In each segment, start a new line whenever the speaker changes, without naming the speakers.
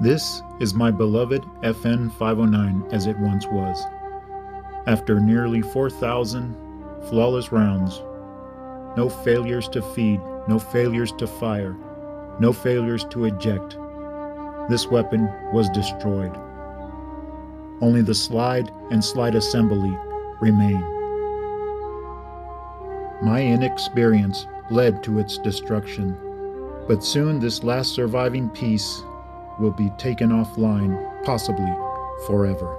This is my beloved FN 509 as it once was. After nearly 4,000 flawless rounds, no failures to feed, no failures to fire, no failures to eject, this weapon was destroyed. Only the slide and slide assembly remain. My inexperience led to its destruction, but soon this last surviving piece will be taken offline, possibly forever.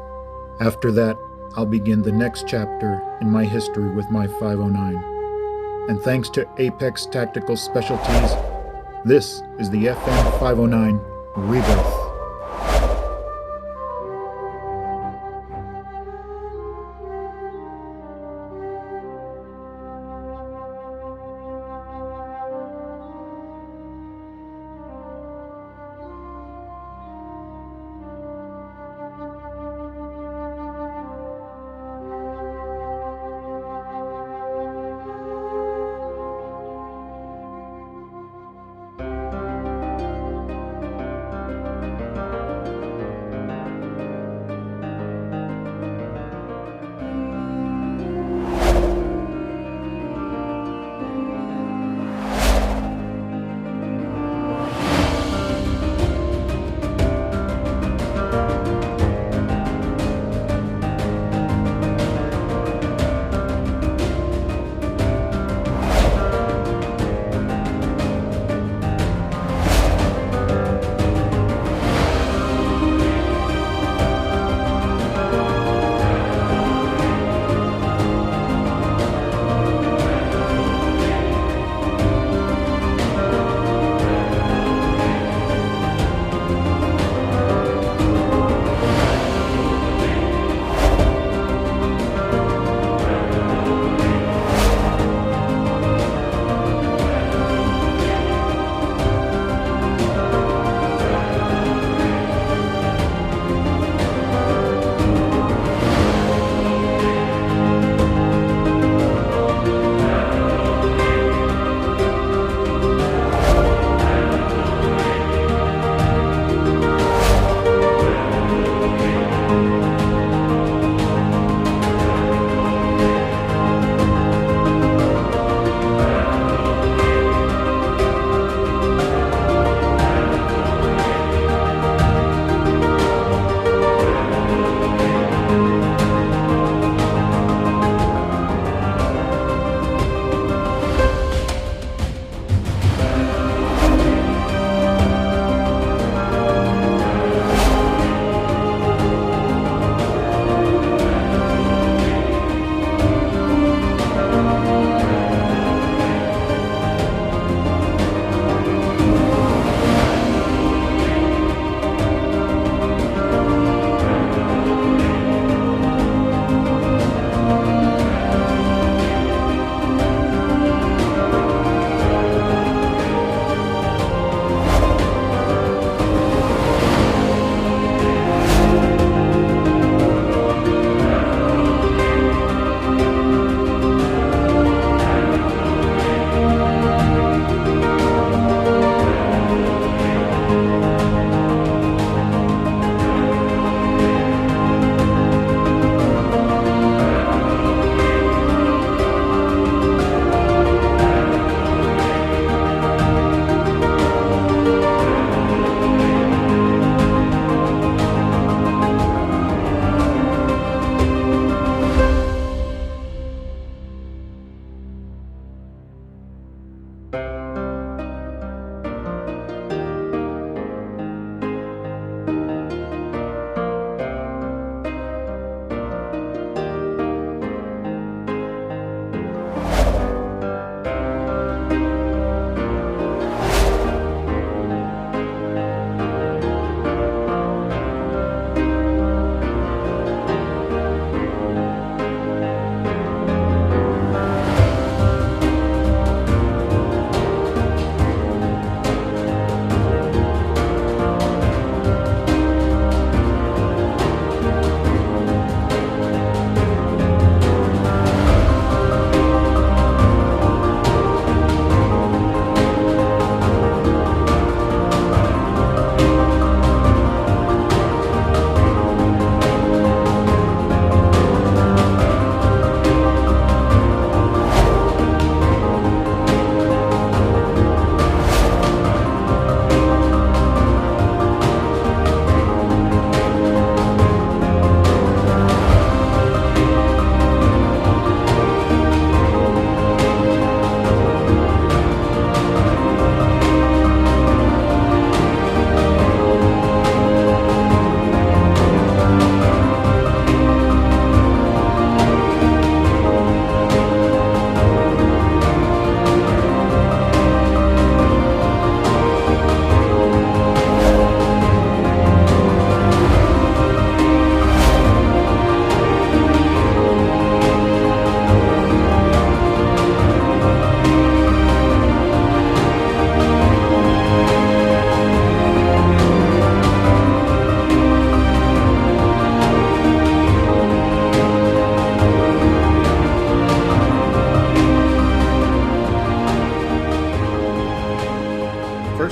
After that, I'll begin the next chapter in my history with my 509. And thanks to Apex Tactical Specialties, this is the FN 509 Rebirth.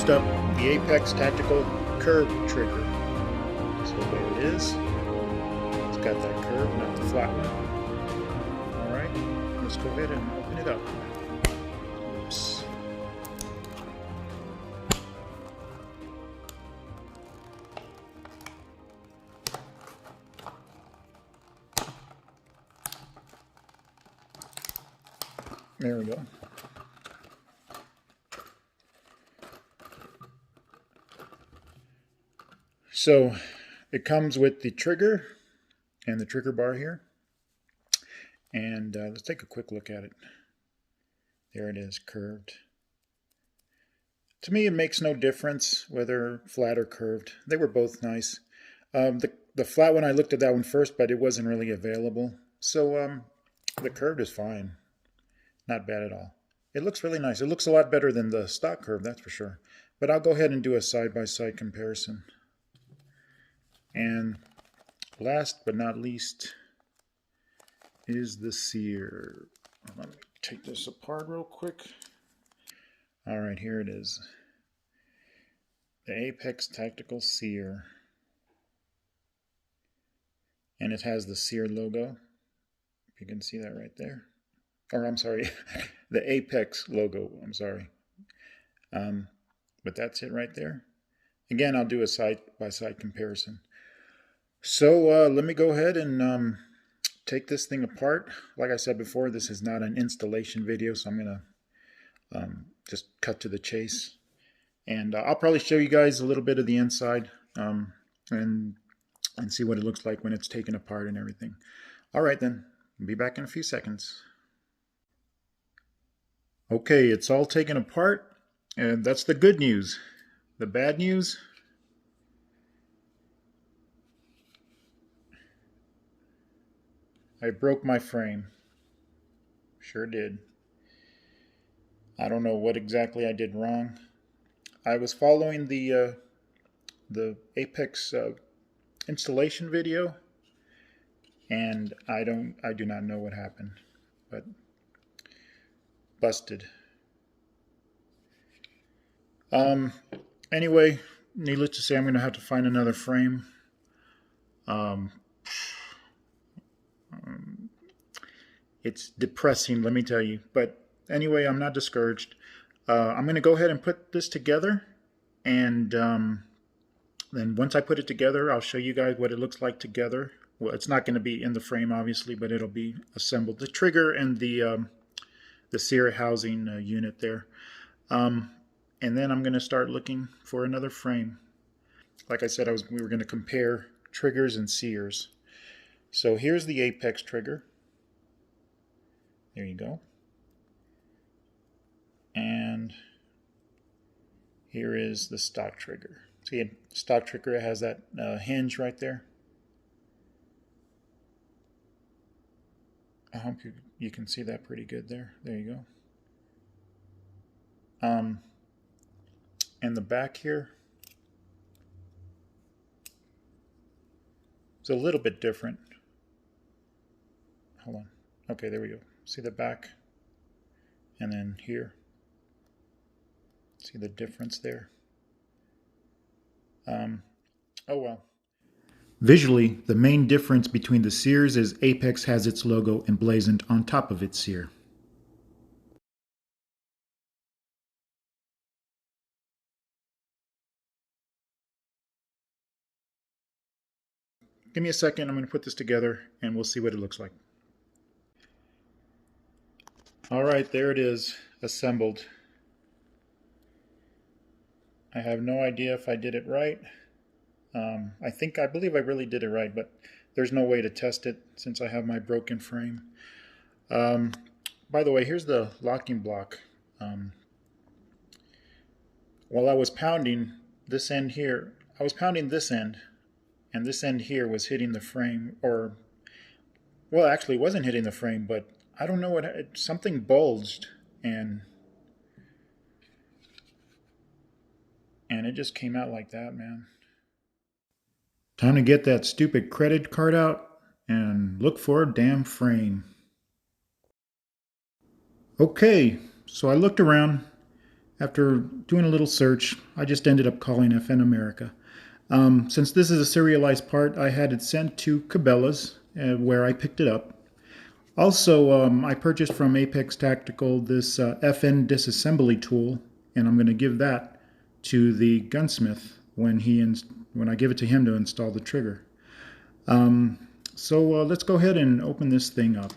Next up, the Apex Tactical curved trigger. So there it is. It's got that curve, not the flat one. Alright, let's go ahead and open it up. Oops. There we go. So it comes with the trigger and the trigger bar here. And let's take a quick look at it. There it is, curved. To me, it makes no difference whether flat or curved. They were both nice. The flat one, I looked at that one first, but it wasn't really available. So the curved is fine. Not bad at all. It looks really nice. It looks a lot better than the stock curve, that's for sure. But I'll go ahead and do a side-by-side comparison. And last but not least is the Sear. Let me take this apart real quick. All right, here it is. The Apex Tactical Sear. And it has the Sear logo. If you can see that right there. Or I'm sorry, the Apex logo, I'm sorry. But that's it right there. Again, I'll do a side-by-side comparison. So let me go ahead and take this thing apart. Like I said before, this is not an installation video, so I'm going to just cut to the chase. And I'll probably show you guys a little bit of the inside and see what it looks like when it's taken apart and everything. All right then, I'll be back in a few seconds. Okay, it's all taken apart, and that's the good news. The bad news, I broke my frame. Sure did. I don't know what exactly I did wrong. I was following the Apex installation video, and I do not know what happened, but busted. Anyway, needless to say, I'm going to have to find another frame. It's depressing, let me tell you. But anyway, I'm not discouraged. I'm going to go ahead and put this together. And then once I put it together, I'll show you guys what it looks like together. Well, it's not going to be in the frame, obviously, but it'll be assembled. The trigger and the Sear housing unit there. And then I'm going to start looking for another frame. Like I said, we were going to compare triggers and Sears. So here's the Apex trigger. There you go. And here is the stock trigger. See, stock trigger has that hinge right there. I hope you can see that pretty good there. There you go. And the back here is a little bit different. Hold on. Okay, there we go. See the back? And then here. See the difference there? Oh well. Visually, the main difference between the Sears is Apex has its logo emblazoned on top of its Sear. Give me a second, I'm going to put this together and we'll see what it looks like. Alright, there it is, assembled. I have no idea if I did it right. I believe I really did it right, but there's no way to test it since I have my broken frame. By the way, here's the locking block. While I was pounding this end here, I was pounding this end, and this end here was hitting the frame, or, well, actually it wasn't hitting the frame, but I don't know what, something bulged, and it just came out like that, man. Time to get that stupid credit card out and look for a damn frame. Okay, so I looked around After doing a little search, I just ended up calling FN America. Since this is a serialized part, I had it sent to Cabela's, where I picked it up. Also, I purchased from Apex Tactical this FN disassembly tool, and I'm going to give that to the gunsmith when I give it to him to install the trigger. So let's go ahead and open this thing up.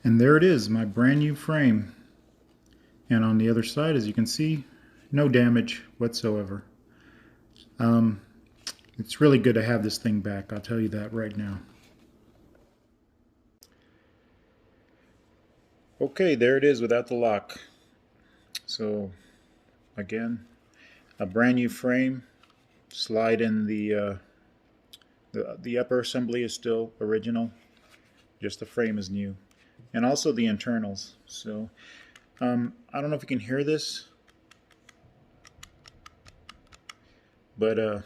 And there it is, my brand new frame. And on the other side, as you can see, no damage whatsoever. It's really good to have this thing back, I'll tell you that right now. Okay, there it is without the lock. So, again, a brand new frame. Slide in the upper assembly is still original, just the frame is new. And also the internals. So, I don't know if you can hear this, but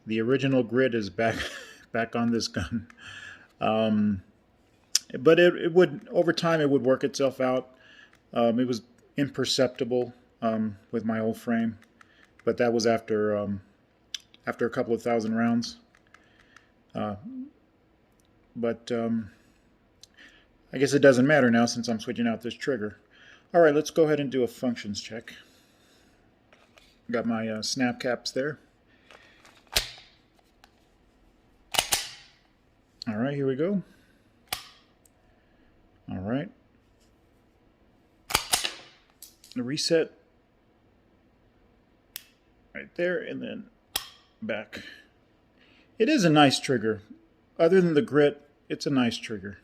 the original grid is back on this gun. But it would, over time, it would work itself out. It was imperceptible with my old frame, but that was after a couple of thousand rounds. But I guess it doesn't matter now since I'm switching out this trigger. All right, let's go ahead and do a functions check. Got my snap caps there. All right, here we go. All right. The reset right there and then back. It is a nice trigger. Other than the grit, it's a nice trigger.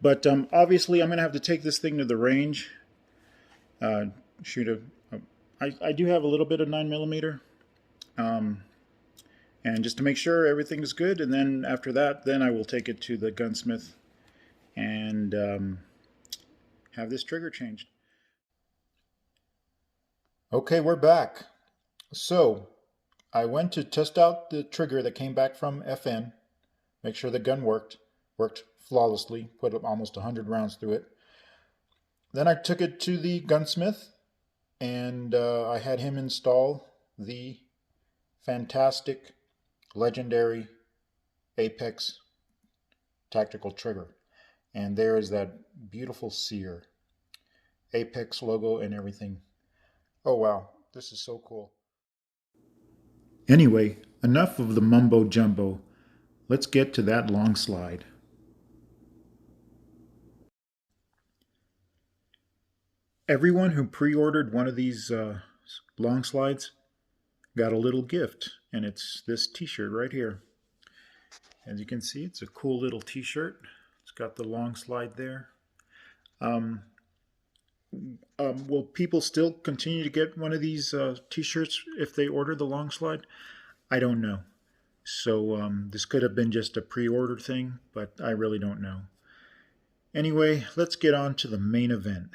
But obviously I'm going to have to take this thing to the range. I do have a little bit of 9mm. And just to make sure everything is good, and then after that, then I will take it to the gunsmith and have this trigger changed. Okay, we're back. So I went to test out the trigger that came back from FN, make sure the gun worked flawlessly, put almost 100 rounds through it. Then I took it to the gunsmith and I had him install the fantastic, legendary Apex Tactical trigger. And there is that beautiful Sear, Apex logo and everything. Oh wow, this is so cool. Anyway, enough of the mumbo jumbo. Let's get to that Longslide. Everyone who pre-ordered one of these Longslides got a little gift, and it's this t-shirt right here. As you can see, it's a cool little t-shirt. It's got the Longslide there. Will people still continue to get one of these t-shirts if they order the Longslide? I don't know. So this could have been just a pre-order thing, but I really don't know. Anyway, let's get on to the main event.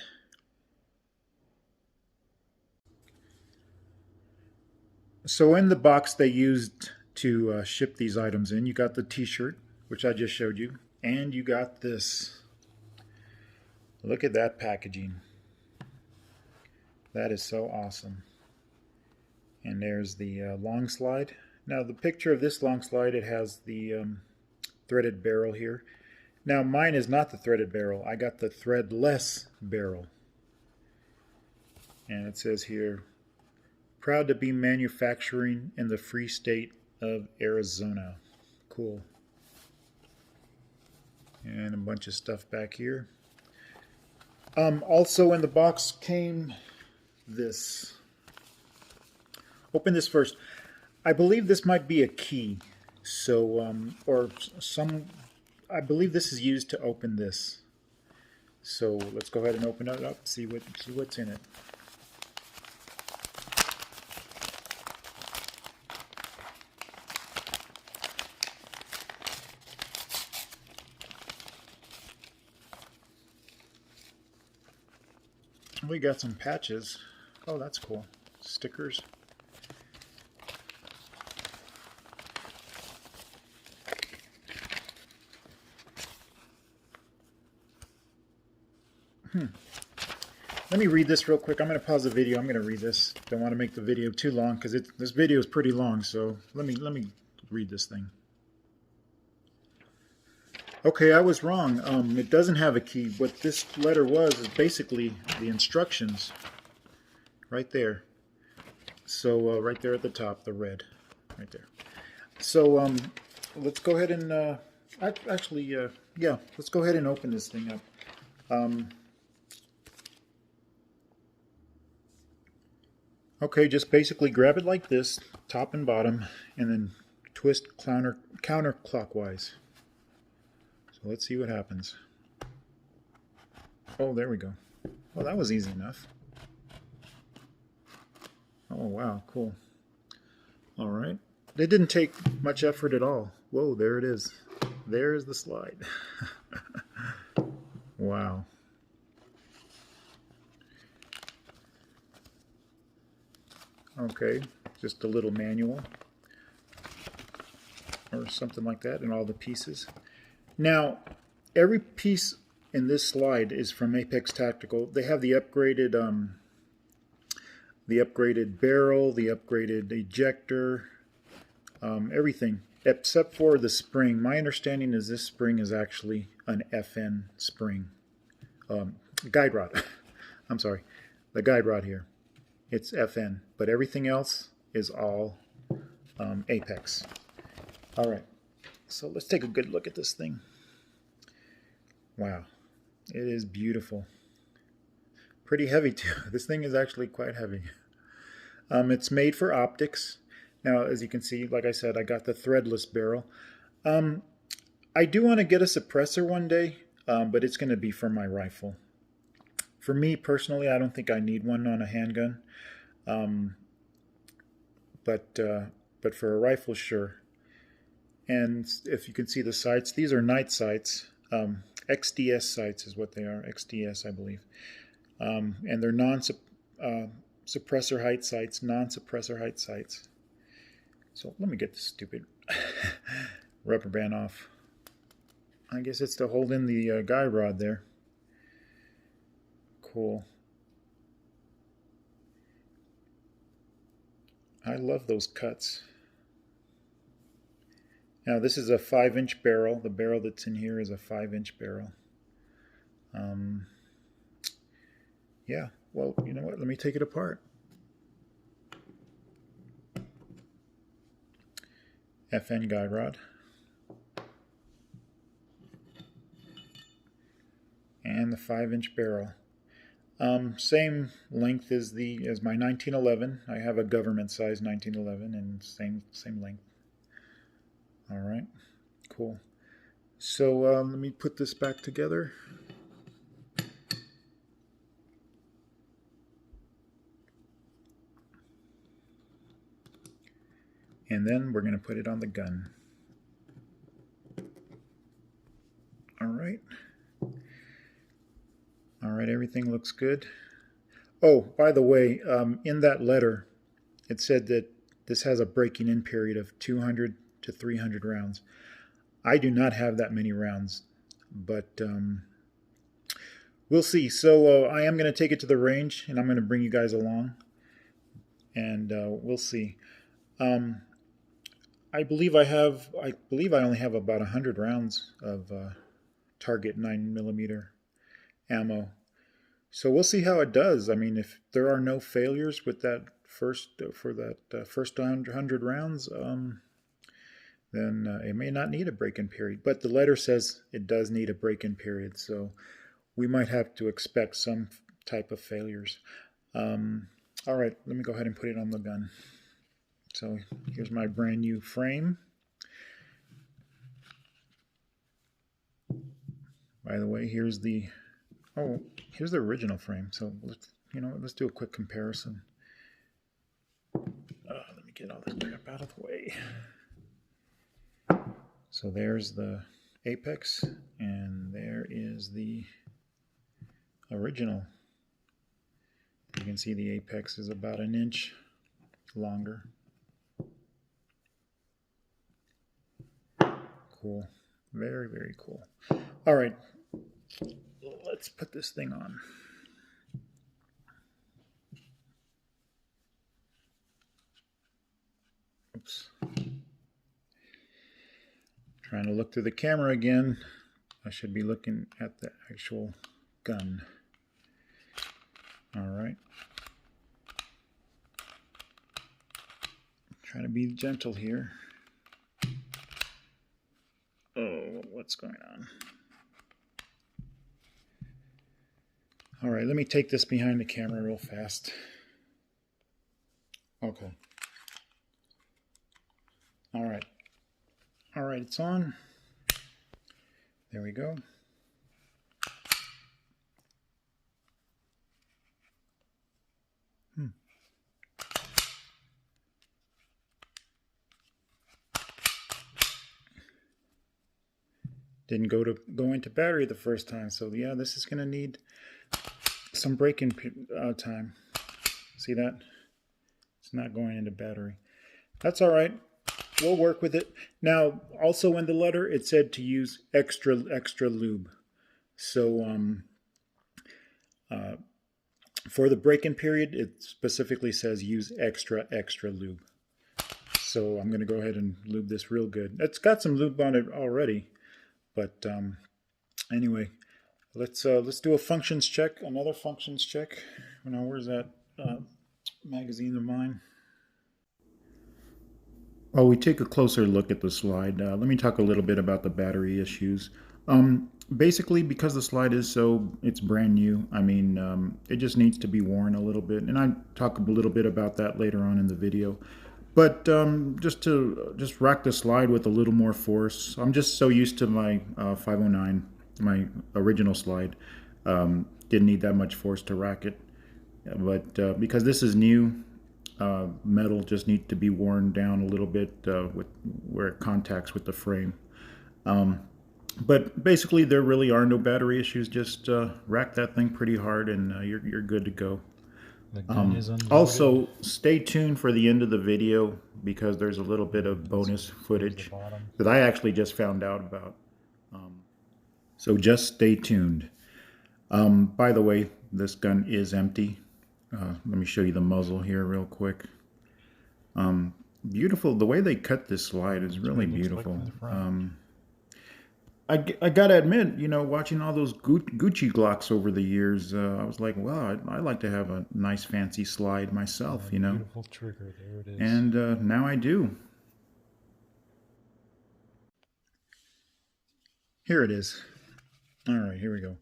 So in the box they used to ship these items in, you got the t-shirt, which I just showed you, and you got this. Look at that packaging. That is so awesome. And there's the Longslide. Now the picture of this Longslide, it has the threaded barrel here. Now mine is not the threaded barrel. I got the threadless barrel. And it says here, proud to be manufacturing in the free state of Arizona. Cool. And a bunch of stuff back here. Also in the box came this. Open this first. I believe this might be a key. So, I believe this is used to open this. So let's go ahead and open it up, see what's in it. We got some patches. Oh, that's cool. stickers. Let me read this real quick. I'm going to pause the video. I'm going to read this. Don't want to make the video too long because this video is pretty long. So let me read this thing. Okay, I was wrong. It doesn't have a key. What this letter was is basically the instructions right there. So right there at the top, the red, right there. So let's go ahead and yeah, let's go ahead and open this thing up. Okay, just basically grab it like this, top and bottom, and then twist counterclockwise. So let's see what happens. Oh, there we go. Well, that was easy enough. Oh, wow, cool. All right. It didn't take much effort at all. Whoa, there it is. There's the slide. Wow. Okay, just a little manual or something like that, and all the pieces. Now, every piece in this slide is from Apex Tactical. They have the upgraded barrel, the upgraded ejector, everything except for the spring. My understanding is this spring is actually an FN spring, guide rod. I'm sorry, the guide rod here. It's FN, but everything else is all Apex. All right, so let's take a good look at this thing. Wow, it is beautiful. Pretty heavy too. This thing is actually quite heavy. It's made for optics. Now, as you can see, like I said, I got the threadless barrel. I do want to get a suppressor one day, but it's going to be for my rifle. For me personally, I don't think I need one on a handgun, but for a rifle, sure. And if you can see the sights, these are night sights. XDS sights is what they are. XDS, I believe. And they're non-suppressor height sights, non-suppressor height sights. So let me get this stupid rubber band off. I guess it's to hold in the guide rod there. Cool. I love those cuts. Now this is a 5-inch barrel. The barrel that's in here is a 5-inch barrel. Yeah, well, you know what? Let me take it apart. FN guide rod. And the 5-inch barrel. Same length as my 1911. I have a government size 1911 and same length. All right, cool. So let me put this back together. And then we're going to put it on the gun. All right. All right, everything looks good. Oh, by the way, in that letter, it said that this has a breaking in period of 200 to 300 rounds. I do not have that many rounds, but we'll see. So I am going to take it to the range, and I'm going to bring you guys along, and we'll see. I believe I only have about 100 rounds of target 9mm ammo. So we'll see how it does. I mean, if there are no failures with that first 100 rounds, then it may not need a break-in period. But the letter says it does need a break-in period, so we might have to expect some type of failures. All right, let me go ahead and put it on the gun. So here's my brand new frame. By the way, here's the original frame. So let's do a quick comparison. Let me get all this crap out of the way. So there's the Apex, and there is the original, the can see the apex is about 1 inch longer. Cool. Very, very cool. All right. Let's put this thing on. Oops. Trying to look through the camera again. I should be looking at the actual gun. All right. Trying to be gentle here. Oh, what's going on? All right, let me take this behind the camera real fast. Okay. All right. All right, it's on. There we go. Didn't go into battery the first time, so yeah, this is going to need some break-in time. See that? It's not going into battery. That's all right. We'll work with it. Now, also in the letter, it said to use extra lube. So for the break-in period, it specifically says use extra lube. So I'm going to go ahead and lube this real good. It's got some lube on it already. But anyway, let's do a functions check, another functions check. Now, where's that magazine of mine? While we take a closer look at the slide, let me talk a little bit about the battery issues. Basically, because the slide it's brand new, I mean, it just needs to be worn a little bit. And I talk a little bit about that later on in the video. But just rack the slide with a little more force. I'm just so used to my 509, my original slide. Didn't need that much force to rack it. But because this is new, metal just needs to be worn down a little bit with where it contacts with the frame. But basically, there really are no battery issues. Just rack that thing pretty hard, and you're good to go. Also, stay tuned for the end of the video because there's a little bit of bonus footage that I actually just found out about. So just stay tuned. By the way, this gun is empty. Let me show you the muzzle here real quick. Beautiful. The way they cut this slide is really beautiful. I gotta admit, you know, watching all those Gucci Glocks over the years, I was like, wow, I'd like to have a nice fancy slide myself, you know.
Beautiful trigger, there it is.
And now I do. Here it is. All right, here we go.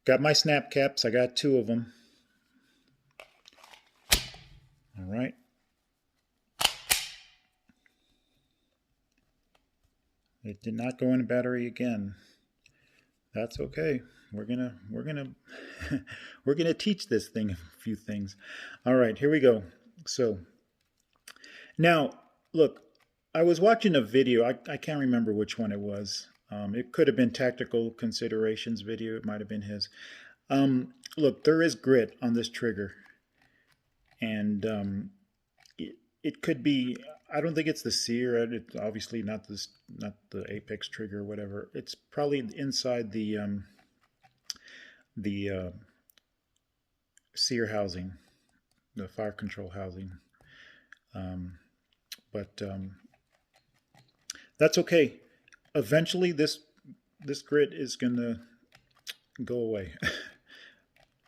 Got my snap caps. I got 2 of them. All right. It did not go in a battery again. That's okay. We're gonna we're gonna teach this thing a few things. All right, here we go. So now look, I was watching a video. I can't remember which one it was. It could have been Tactical Considerations video. It might have been his. Look, there is grit on this trigger, and it could be. I don't think it's the Sear. It's obviously not the Apex trigger or whatever. It's probably inside the Sear housing, the fire control housing. But that's okay. Eventually, this grit is gonna go away.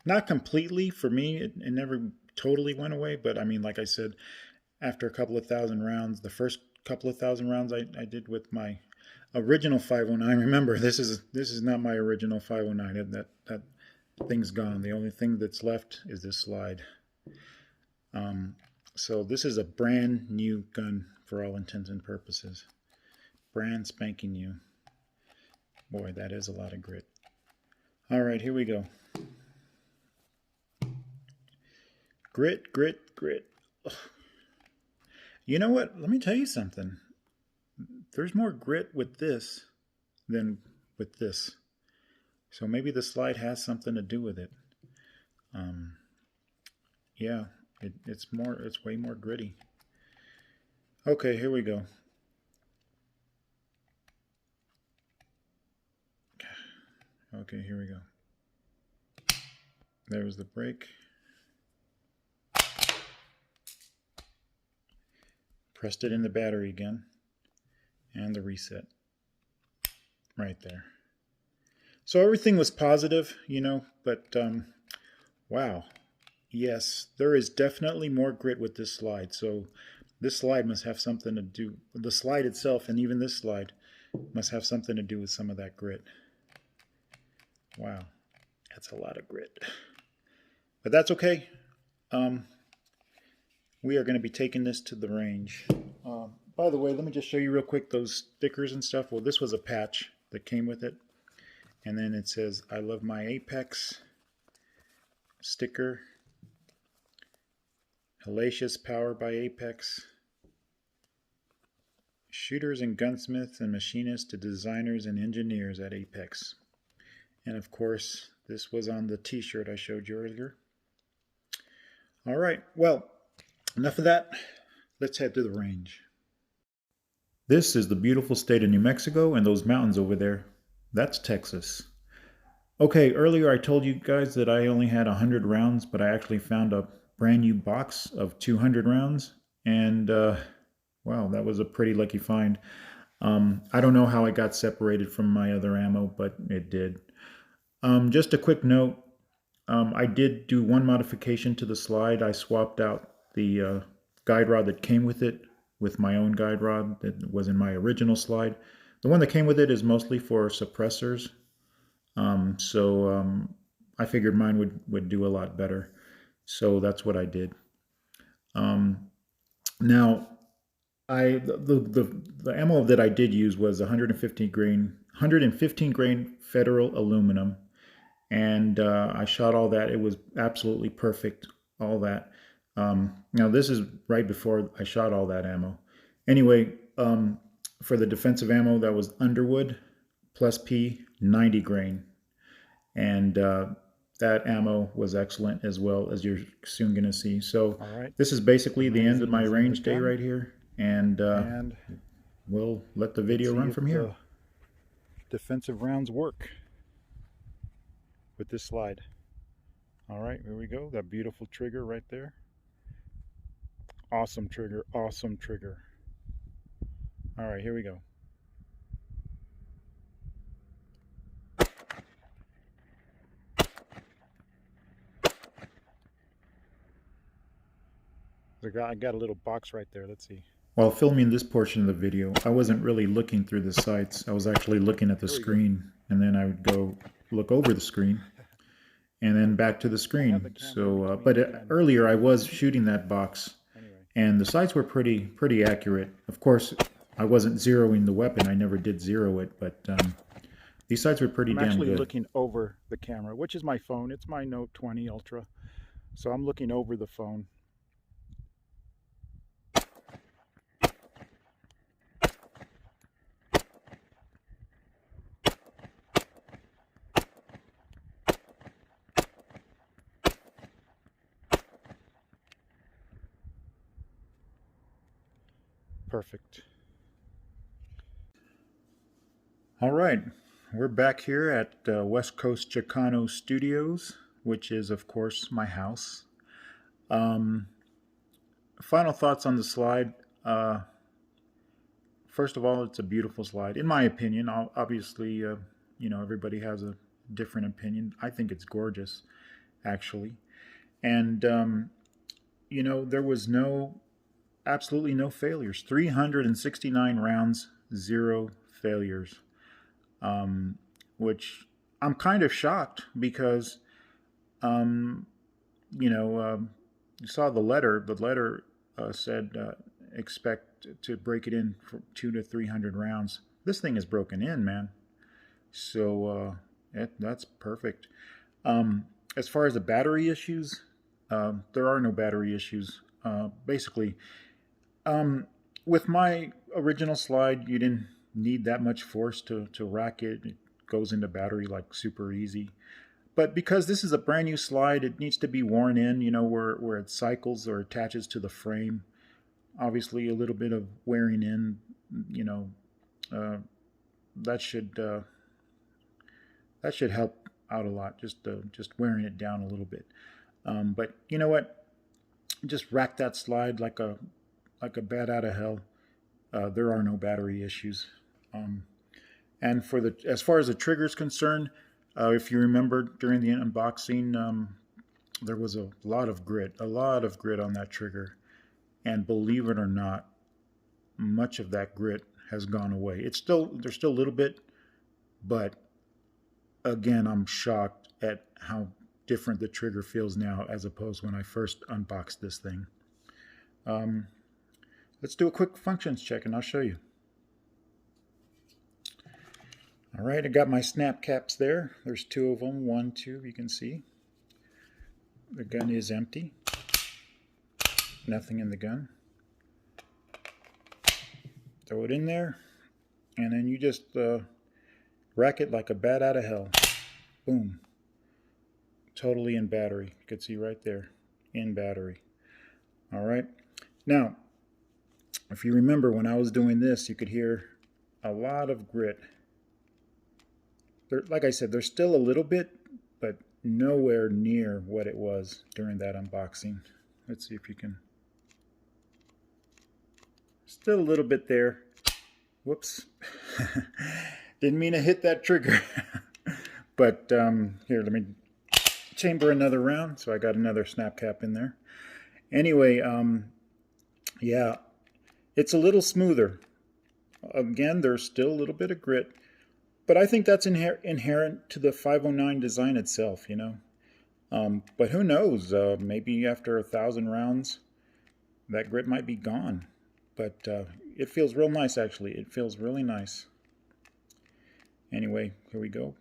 Not completely for me. It never totally went away, but I mean, like I said, after a couple of thousand rounds, the first couple of thousand rounds I did with my original 509. Remember, this is not my original 509. That thing's gone. The only thing that's left is this slide. So this is a brand new gun for all intents and purposes. Brand spanking new. Boy, that is a lot of grit. All right, here we go. Grit, grit, grit. Ugh. You know what? Let me tell you something. There's more grit with this than with this. So maybe the slide has something to do with it. yeah, it's way more gritty. Okay, here we go. Okay, here we go. There's the break. Pressed it in the battery again. And the reset. Right there. So everything was positive, you know, but wow. Yes, there is definitely more grit with this slide. So this slide must have something to do, the slide itself and even this slide must have something to do with some of that grit. Wow, that's a lot of grit. But that's okay. We are going to be taking this to the range. By the way, let me just show you real quick those stickers and stuff. Well, this was a patch that came with it. And then it says, I love my Apex sticker. Hellacious Power by Apex. Shooters and gunsmiths and machinists to designers and engineers at Apex. And of course, this was on the t-shirt I showed you earlier. All right, well, enough of that. Let's head to the range. This is the beautiful state of New Mexico, and those mountains over there, that's Texas. Okay, earlier I told you guys that I only had 100 rounds, but I actually found a brand new box of 200 rounds, and wow, that was a pretty lucky find. I don't know how it got separated from my other ammo, but it did. Just a quick note, I did do one modification to the slide. I swapped out the guide rod that came with it with my own guide rod that was in my original slide. The one that came with it is mostly for suppressors. So I figured mine would do a lot better. So that's what I did. Now, the ammo that I did use was 115 grain federal aluminum, and I shot all that. It was absolutely perfect, all that. Now this is right before I shot all that ammo. Anyway, for the defensive ammo, that was Underwood plus P 90 grain, and that ammo was excellent as well, as you're soon going to see. So this is basically the end of my range day right here, and we'll let the video run from here. Defensive rounds work with this slide. All right, here we go. That beautiful trigger right there. Awesome trigger, awesome trigger. All right, here we go. I got a little box right there. Let's see. While filming this portion of the video, I wasn't really looking through the sights. I was actually looking at the screen, and then I would go look over the screen and then back to the screen. So, but earlier I was shooting that box, and the sights were pretty accurate. Of course, I wasn't zeroing the weapon. I never did zero it, but these sights were pretty damn good. I'm actually looking over the camera, which is my phone. It's my Note 20 Ultra. So I'm looking over the phone. Perfect. All right, we're back here at West Coast Chicano Studios, which is, of course, my house. Final thoughts on the slide. First of all, it's a beautiful slide, in my opinion. Obviously, you know, everybody has a different opinion. I think it's gorgeous, actually. And, you know, there was absolutely no failures. 369 rounds, 0 failures. Which I'm kind of shocked because, you know, you saw the letter. The letter said expect to break it in for 200 to 300 rounds. This thing is broken in, man. So that's perfect. As far as the battery issues, there are no battery issues. Basically, with my original slide, you didn't need that much force to rack it. It goes into battery like super easy. But because this is a brand new slide, it needs to be worn in, you know, where it cycles or attaches to the frame. Obviously, a little bit of wearing in, you know, that should help out a lot. Just wearing it down a little bit. But you know what? Just rack that slide like a bat out of hell. There are no battery issues. And as far as the trigger is concerned, if you remember during the unboxing, there was a lot of grit on that trigger. And believe it or not, much of that grit has gone away. There's still a little bit, but again, I'm shocked at how different the trigger feels now as opposed when I first unboxed this thing. Let's do a quick functions check and I'll show you. All right, I got my snap caps there. There's 2 of them, 1, 2, you can see. The gun is empty. Nothing in the gun. Throw it in there, and then you just rack it like a bat out of hell. Boom. Totally in battery. You can see right there, in battery. All right. Now, if you remember when I was doing this, you could hear a lot of grit. Like I said, there's still a little bit, but nowhere near what it was during that unboxing. Let's see if you can. Still a little bit there. Whoops. Didn't mean to hit that trigger. But here, let me chamber another round. So I got another snap cap in there. Anyway, yeah, it's a little smoother. Again, there's still a little bit of grit. But I think that's inherent to the 509 design itself, you know. But who knows? Maybe after 1,000 rounds, that grit might be gone. But it feels real nice, actually. It feels really nice. Anyway, here we go.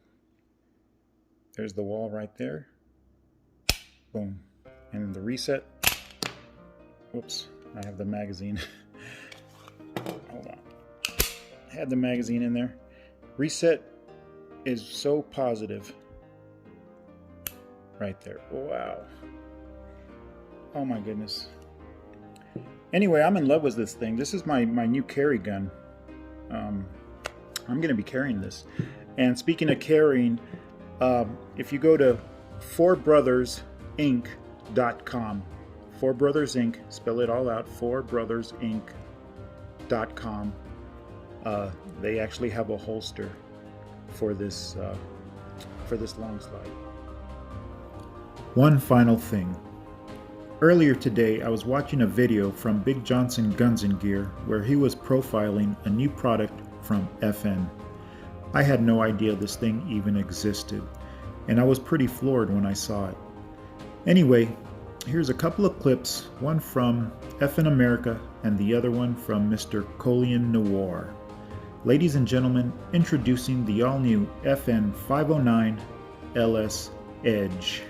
There's the wall right there. Boom. And the reset. Whoops, I have the magazine. Hold on. I had the magazine in there. Reset is so positive. Right there. Wow. Oh my goodness. Anyway, I'm in love with this thing. This is my new carry gun. I'm going to be carrying this. And speaking of carrying, if you go to 4brothersinc.com, 4Brothers Inc., spell it all out, 4brothersinc.com, they actually have a holster for this Longslide. One final thing. Earlier today, I was watching a video from Big Johnson Guns and Gear where he was profiling a new product from FN. I had no idea this thing even existed, and I was pretty floored when I saw it. Anyway, here's a couple of clips, one from FN America and the other one from Mr. Colion Noir. Ladies and gentlemen, introducing the all-new FN 509 LS Edge.